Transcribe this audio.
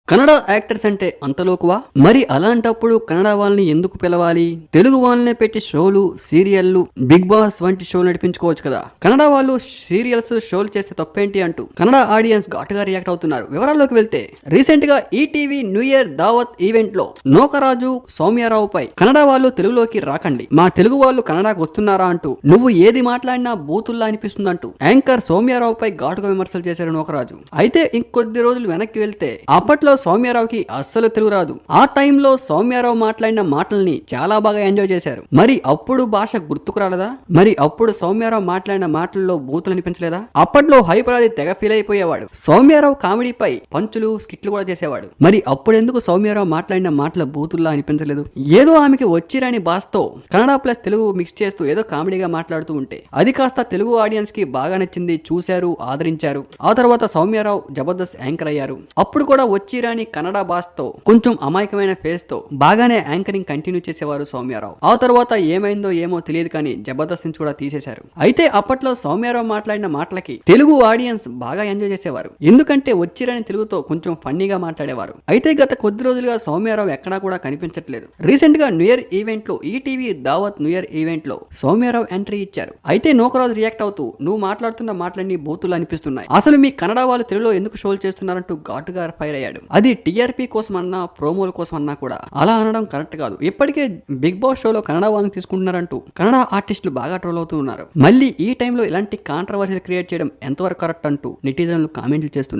Kannada actors అంటే అంతలోకువా? మరి అలాంటప్పుడు కన్నడ వాళ్ళని ఎందుకు పిలవాలి? తెలుగు వాళ్ళనే పెట్టి షోలు, సీరియళ్లు, బిగ్ బాస్ వంటి షోలు నడిపించుకోవచ్చు కదా. కన్నడ వాళ్ళు సీరియల్స్, షోలు చేస్తే తప్పేంటి అంటూ కన్నడ ఆడియన్స్ ఘాటుగా రియాక్ట్ అవుతున్నారు. వివరాల్లోకి వెళ్తే రీసెంట్ గా ఈటీవీ న్యూ ఇయర్ దావత్ ఈవెంట్ లో నోకరాజు సౌమ్యారావు పై కన్నడ వాళ్ళు తెలుగులోకి రాకండి, మా తెలుగు వాళ్ళు కన్నడకు వస్తున్నారా అంటూ నువ్వు ఏది మాట్లాడినా బూతుల్లా అనిపిస్తుందంటూ యాంకర్ సౌమ్యారావు పై ఘాటుగా విమర్శలు చేశారు నోకరాజు. అయితే ఇంకొద్ది రోజులు వెనక్కి వెళ్తే అప్పట్లో సౌమ్యారావుకి అస్సలు తెలుగు రాదు. ఆ టైంలో సౌమ్యారావు మాట్లాడిన మాటల్ని చాలా బాగా ఎంజాయ్ చేశారు. మరి అప్పుడు భాష గుర్తుకు రాలేదా? మరి అప్పుడు సౌమ్యారావు మాట్లాడిన మాటల్లో బూతులు అనిపించలేదా? అప్పట్లో హైపరాది తెగ ఫీల్ అయిపోయేవాడు. సౌమ్యారావు కామెడీపై పంచులు, స్కిట్లు కూడా చేసేవాడు. మరి అప్పుడెందుకు సౌమ్యారావు మాట్లాడిన మాటల బూతుల్లా అనిపించలేదు? ఏదో ఆమెకి వచ్చిరాని భాషతో కన్నడ ప్లస్ తెలుగు మిక్స్ చేస్తూ ఏదో కామెడీగా మాట్లాడుతూ ఉంటే అది కాస్త తెలుగు ఆడియన్స్ కి బాగా నచ్చింది, చూశారు, ఆదరించారు. ఆ తర్వాత సౌమ్యారావు జబర్దస్త్ యాంకర్ అయ్యారు. అప్పుడు కూడా వచ్చిరాని కన్నడ భాషతో కొంచెం అమాయకమైన ఫేస్ తో బాగానే యాంకరింగ్ కంటిన్యూ చేసేవారు సౌమ్యారావు. ఆ తర్వాత ఏమైందో ఏమో తెలియదు కానీ జబర్దస్త్ నుంచి కూడా తీసేశారు. అయితే అప్పట్లో సౌమ్యారావు మాట్లాడిన మాటలకి తెలుగు ఆడియన్స్ బాగా ఎంజాయ్ చేసేవారు. ఎందుకంటే వచ్చిరాని తెలుగుతో కొంచెం ఫన్నీగా మాట్లాడేవారు. అయితే గత కొద్ది రోజులుగా సౌమ్యారావు ఎక్కడా కూడా కనిపించట్లేదు. రీసెంట్ గా న్యూ ఇయర్ ఈవెంట్ లో ఈటీవీ దావత్ న్యూ ఇయర్ ఈవెంట్ లో సౌమ్యారావు ఎంట్రీ ఇచ్చారు. అయితే నోకరాజు రియాక్ట్ అవుతూ నువ్వు మాట్లాడుతున్న మాటలన్నీ బూతులు అనిపిస్తున్నాయి, అసలు మీ కన్నడ వాళ్ళు తెలుగులో ఎందుకు షోలు చేస్తున్నారంటూ ఘాటుగా ఫైర్ అయ్యాడు. అది టీఆర్పీ కోసం అన్నా, ప్రోమోల కోసం అన్నా కూడా అలా అనడం కరెక్ట్ కాదు. ఇప్పటికే బిగ్ బాస్ షోలో కన్నడ వాళ్ళని తీసుకుంటున్నారంటూ కన్నడ ఆర్టిస్టులు బాగా ట్రోల్ అవుతూ ఉన్నారు. మళ్ళీ ఈ టైంలో ఇలాంటి కాంట్రవర్సీలు క్రియేట్ చేయడం ఎంతవరకు కరెక్ట్ అంటూ నెటిజన్లు కామెంట్లు చేస్తున్నారు.